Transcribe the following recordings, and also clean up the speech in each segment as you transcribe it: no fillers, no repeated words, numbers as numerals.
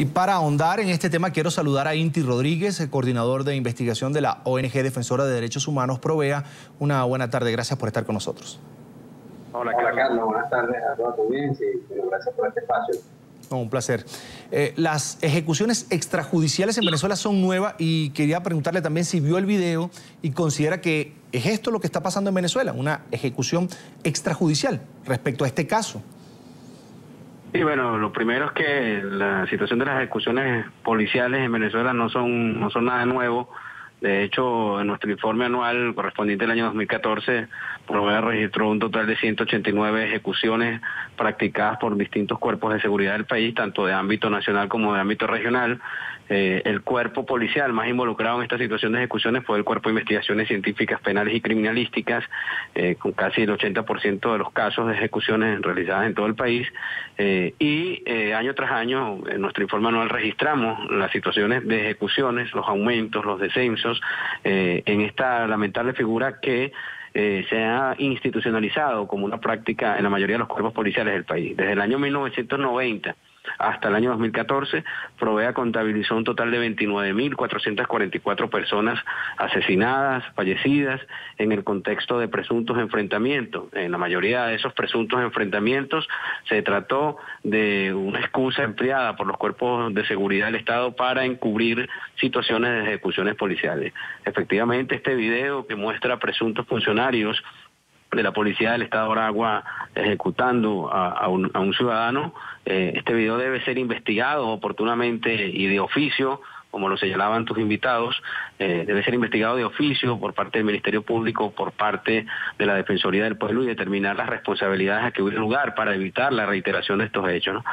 Y para ahondar en este tema quiero saludar a Inti Rodríguez, el coordinador de investigación de la ONG Defensora de Derechos Humanos Provea. Una buena tarde, gracias por estar con nosotros. Hola Carlos, buenas tardes a toda tu audiencia y gracias por este espacio. Un placer. Las ejecuciones extrajudiciales en Venezuela son nuevas y quería preguntarle también si vio el video y considera que es esto lo que está pasando en Venezuela, una ejecución extrajudicial respecto a este caso. Sí, bueno, lo primero es que la situación de las ejecuciones policiales en Venezuela no son nada nuevo. De hecho, en nuestro informe anual correspondiente al año 2014, Provea registró un total de 189 ejecuciones practicadas por distintos cuerpos de seguridad del país, tanto de ámbito nacional como de ámbito regional. El cuerpo policial más involucrado en esta situación de ejecuciones fue el Cuerpo de Investigaciones Científicas Penales y Criminalísticas, con casi el 80% de los casos de ejecuciones realizadas en todo el país. Año tras año, en nuestro informe anual registramos las situaciones de ejecuciones, los aumentos, los descensos, en esta lamentable figura que se ha institucionalizado como una práctica en la mayoría de los cuerpos policiales del país. Desde el año 1990 hasta el año 2014, Provea contabilizó un total de 29.444 personas asesinadas, fallecidas, en el contexto de presuntos enfrentamientos. En la mayoría de esos presuntos enfrentamientos se trató de una excusa empleada por los cuerpos de seguridad del Estado para encubrir situaciones de ejecuciones policiales. Efectivamente, este video que muestra presuntos funcionarios de la Policía del Estado de Aragua ejecutando a un ciudadano, este video debe ser investigado oportunamente y de oficio, como lo señalaban tus invitados, debe ser investigado de oficio por parte del Ministerio Público, por parte de la Defensoría del Pueblo y determinar las responsabilidades a que hubiera lugar para evitar la reiteración de estos hechos, ¿no?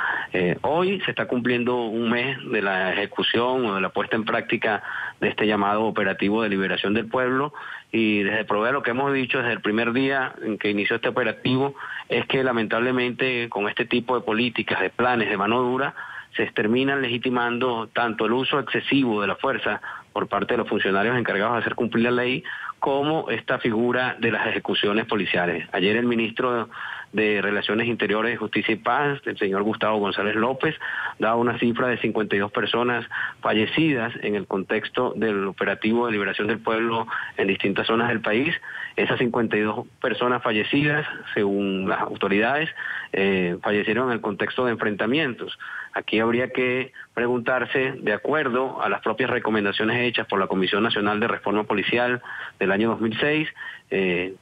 Hoy se está cumpliendo un mes de la ejecución o de la puesta en práctica de este llamado operativo de liberación del pueblo, y desde Provea lo que hemos dicho desde el primer día en que inició este operativo es que lamentablemente con este tipo de políticas, de planes de mano dura, se terminan legitimando tanto el uso excesivo de la fuerza por parte de los funcionarios encargados de hacer cumplir la ley, como esta figura de las ejecuciones policiales. Ayer el ministro de Relaciones Interiores, Justicia y Paz, el señor Gustavo González López, daba una cifra de 52 personas fallecidas en el contexto del operativo de liberación del pueblo en distintas zonas del país. Esas 52 personas fallecidas, según las autoridades, fallecieron en el contexto de enfrentamientos. Aquí habría que preguntarse, de acuerdo a las propias recomendaciones hechas por la Comisión Nacional de Reforma Policial del año 2006,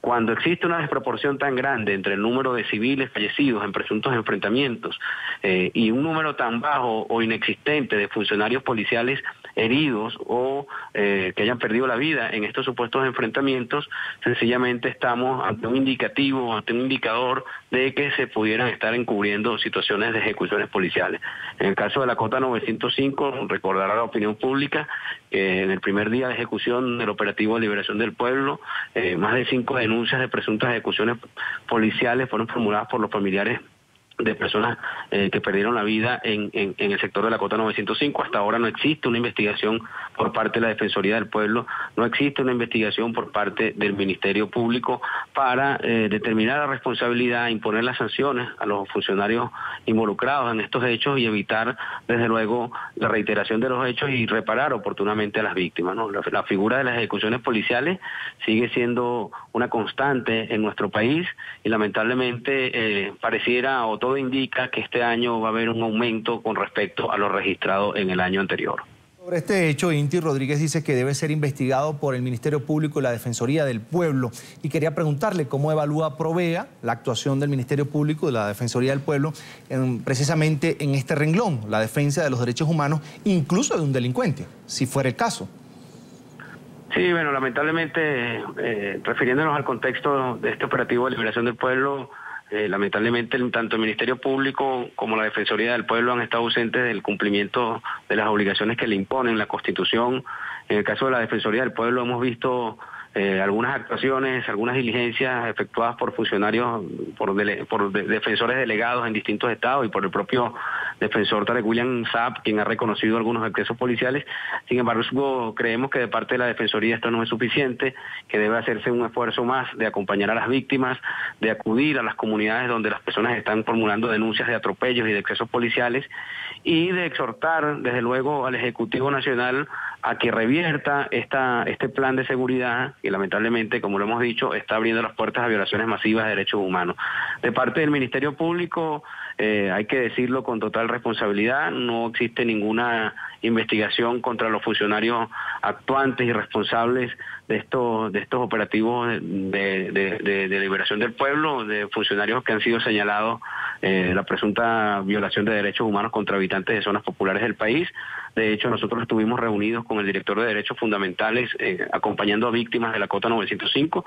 cuando existe una desproporción tan grande entre el número de civiles fallecidos en presuntos enfrentamientos y un número tan bajo o inexistente de funcionarios policiales heridos o que hayan perdido la vida en estos supuestos enfrentamientos, sencillamente estamos ante un indicativo, ante un indicador de que se pudieran estar encubriendo situaciones de ejecuciones policiales. En el caso de la Cota 905, recordará a la opinión pública que en el primer día de ejecución del operativo de liberación del pueblo, más de 5 denuncias de presuntas ejecuciones policiales fueron formuladas por los familiares de personas que perdieron la vida en el sector de la Cota 905. Hasta ahora no existe una investigación por parte de la Defensoría del Pueblo, no existe una investigación por parte del Ministerio Público para determinar la responsabilidad, imponer las sanciones a los funcionarios involucrados en estos hechos y evitar, desde luego, la reiteración de los hechos y reparar oportunamente a las víctimas, ¿no? La figura de las ejecuciones policiales sigue siendo una constante en nuestro país y lamentablemente pareciera o todo indica que este año va a haber un aumento con respecto a lo registrado en el año anterior. Sobre este hecho, Inti Rodríguez dice que debe ser investigado por el Ministerio Público y la Defensoría del Pueblo. Y quería preguntarle cómo evalúa Provea la actuación del Ministerio Público y de la Defensoría del Pueblo precisamente en este renglón, la defensa de los derechos humanos, incluso de un delincuente, si fuera el caso. Sí, bueno, lamentablemente, refiriéndonos al contexto de este operativo de liberación del pueblo, lamentablemente tanto el Ministerio Público como la Defensoría del Pueblo han estado ausentes del cumplimiento de las obligaciones que le imponen la Constitución. En el caso de la Defensoría del Pueblo hemos visto algunas actuaciones, algunas diligencias efectuadas por funcionarios, por defensores delegados en distintos estados y por el propio defensor Tarek William Saab, quien ha reconocido algunos excesos policiales. Sin embargo, creemos que de parte de la Defensoría esto no es suficiente, que debe hacerse un esfuerzo más de acompañar a las víctimas, de acudir a las comunidades donde las personas están formulando denuncias de atropellos y de excesos policiales, y de exhortar, desde luego, al Ejecutivo Nacional a que revierta este plan de seguridad que lamentablemente, como lo hemos dicho, está abriendo las puertas a violaciones masivas de derechos humanos. De parte del Ministerio Público, hay que decirlo con total responsabilidad, no existe ninguna investigación contra los funcionarios actuantes y responsables de estos operativos de liberación del pueblo, de funcionarios que han sido señalados la presunta violación de derechos humanos contra habitantes de zonas populares del país. De hecho, nosotros estuvimos reunidos con el director de Derechos Fundamentales, acompañando a víctimas de la Cota 905.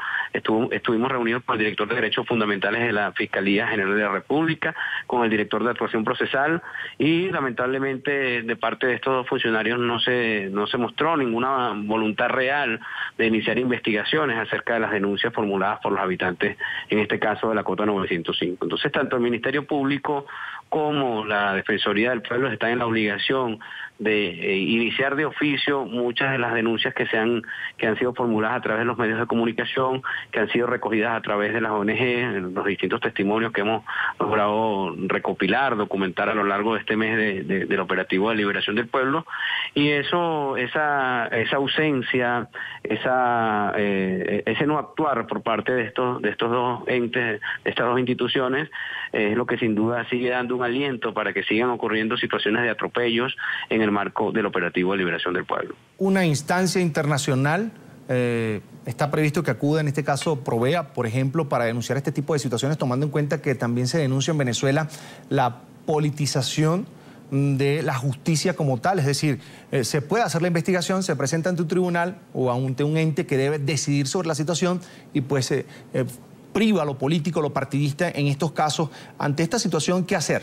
Estuvimos reunidos con el director de Derechos Fundamentales de la Fiscalía General de la República, con el director de Actuación Procesal, y lamentablemente de parte de estos dos funcionarios no se mostró ninguna voluntad real de iniciar investigaciones acerca de las denuncias formuladas por los habitantes, en este caso de la Cota 905. Entonces, tanto el Ministerio Público como la Defensoría del Pueblo están en la obligación de iniciar de oficio muchas de las denuncias que han sido formuladas a través de los medios de comunicación, que han sido recogidas a través de las ONG, los distintos testimonios que hemos logrado recopilar, documentar a lo largo de este mes del operativo de liberación del pueblo. Y esa ausencia, ese no actuar por parte de estos dos entes, de estas dos instituciones, es lo que sin duda sigue dando un aliento para que sigan ocurriendo situaciones de atropellos en el marco del operativo de liberación del pueblo. Una instancia internacional, está previsto que acuda en este caso Provea, por ejemplo, para denunciar este tipo de situaciones, tomando en cuenta que también se denuncia en Venezuela la politización de la justicia como tal. Es decir, se puede hacer la investigación, se presenta ante un tribunal o ante un ente que debe decidir sobre la situación y pues priva lo político, lo partidista en estos casos. Ante esta situación, ¿qué hacer?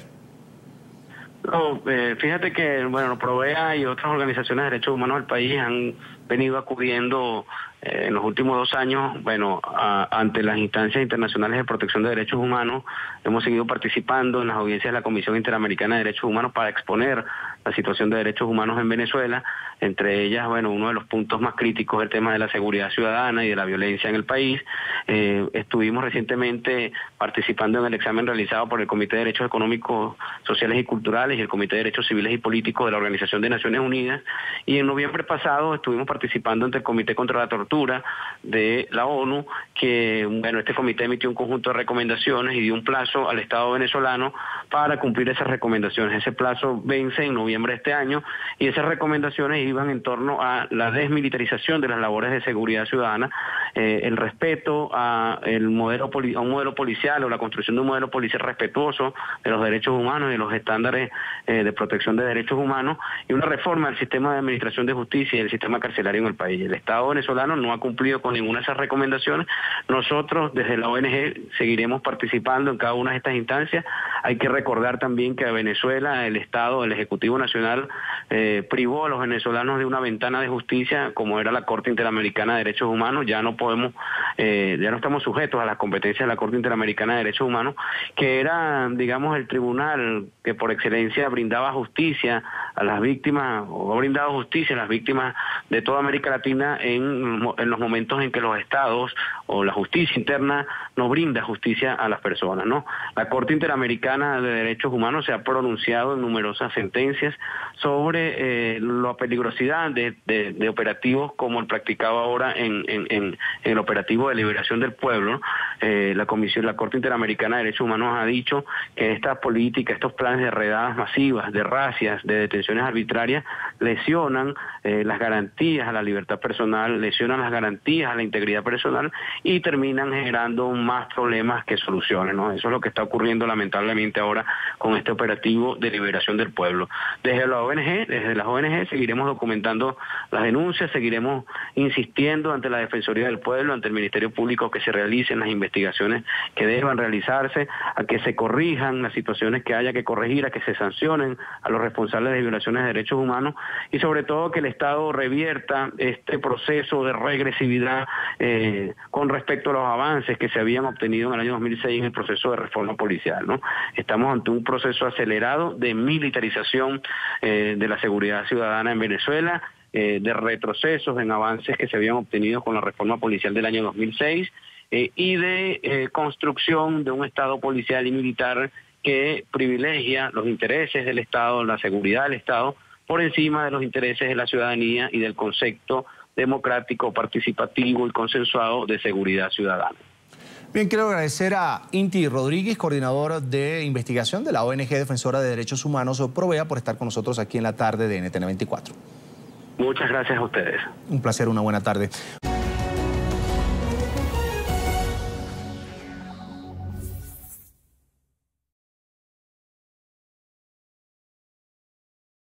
No, fíjate que, bueno, Provea y otras organizaciones de derechos humanos del país han venido acudiendo en los últimos 2 años, bueno, ante las instancias internacionales de protección de derechos humanos. Hemos seguido participando en las audiencias de la Comisión Interamericana de Derechos Humanos para exponer la situación de derechos humanos en Venezuela. Entre ellas, bueno, uno de los puntos más críticos es el tema de la seguridad ciudadana y de la violencia en el país. Estuvimos recientemente participando en el examen realizado por el Comité de Derechos Económicos, Sociales y Culturales y el Comité de Derechos Civiles y Políticos de la Organización de Naciones Unidas. Y en noviembre pasado estuvimos participando ante el Comité contra la Tortura de la ONU, que, bueno, este comité emitió un conjunto de recomendaciones y dio un plazo al Estado venezolano para cumplir esas recomendaciones. Ese plazo vence en noviembre de este año y esas recomendaciones iban en torno a la desmilitarización de las labores de seguridad ciudadana, el respeto a un modelo policial o la construcción de un modelo policial respetuoso de los derechos humanos y de los estándares de protección de derechos humanos, y una reforma del sistema de administración de justicia y del sistema carcelario en el país. El Estado venezolano no ha cumplido con ninguna de esas recomendaciones. Nosotros desde la ONG seguiremos participando en cada una de estas instancias. Hay que recordar también que a Venezuela el Estado, el Ejecutivo Nacional, privó a los venezolanos de una ventana de justicia como era la Corte Interamericana de Derechos Humanos. Ya no estamos sujetos a las competencias de la Corte Interamericana de Derechos Humanos, que era, digamos, el tribunal que por excelencia brindaba justicia a las víctimas, o ha brindado justicia a las víctimas de toda América Latina en los momentos en que los estados o la justicia interna no brinda justicia a las personas, ¿no? La Corte Interamericana de Derechos Humanos se ha pronunciado en numerosas sentencias sobre la peligrosidad de operativos como el practicado ahora en el operativo de liberación del pueblo, ¿no? La Corte Interamericana de Derechos Humanos ha dicho que estas políticas, estos planes de redadas masivas, de racias, de detenciones arbitrarias, lesionan las garantías a la libertad personal, lesionan las garantías a la integridad personal y terminan generando más problemas que soluciones, ¿no? Eso es lo que está ocurriendo lamentablemente ahora con este operativo de liberación del pueblo. Desde las ONG seguiremos documentando las denuncias, seguiremos insistiendo ante la Defensoría del Pueblo, ante el Ministerio Público, que se realicen las investigaciones que deban realizarse, a que se corrijan las situaciones que haya que corregir, a que se sancionen a los responsables de violación violaciones de derechos humanos y sobre todo que el Estado revierta este proceso de regresividad con respecto a los avances que se habían obtenido en el año 2006 en el proceso de reforma policial, ¿no? Estamos ante un proceso acelerado de militarización de la seguridad ciudadana en Venezuela, de retrocesos en avances que se habían obtenido con la reforma policial del año 2006 y de construcción de un Estado policial y militar que privilegia los intereses del Estado, la seguridad del Estado, por encima de los intereses de la ciudadanía y del concepto democrático, participativo y consensuado de seguridad ciudadana. Bien, quiero agradecer a Inti Rodríguez, coordinador de investigación de la ONG Defensora de Derechos Humanos, Provea, por estar con nosotros aquí en la tarde de NTN 24. Muchas gracias a ustedes. Un placer, una buena tarde.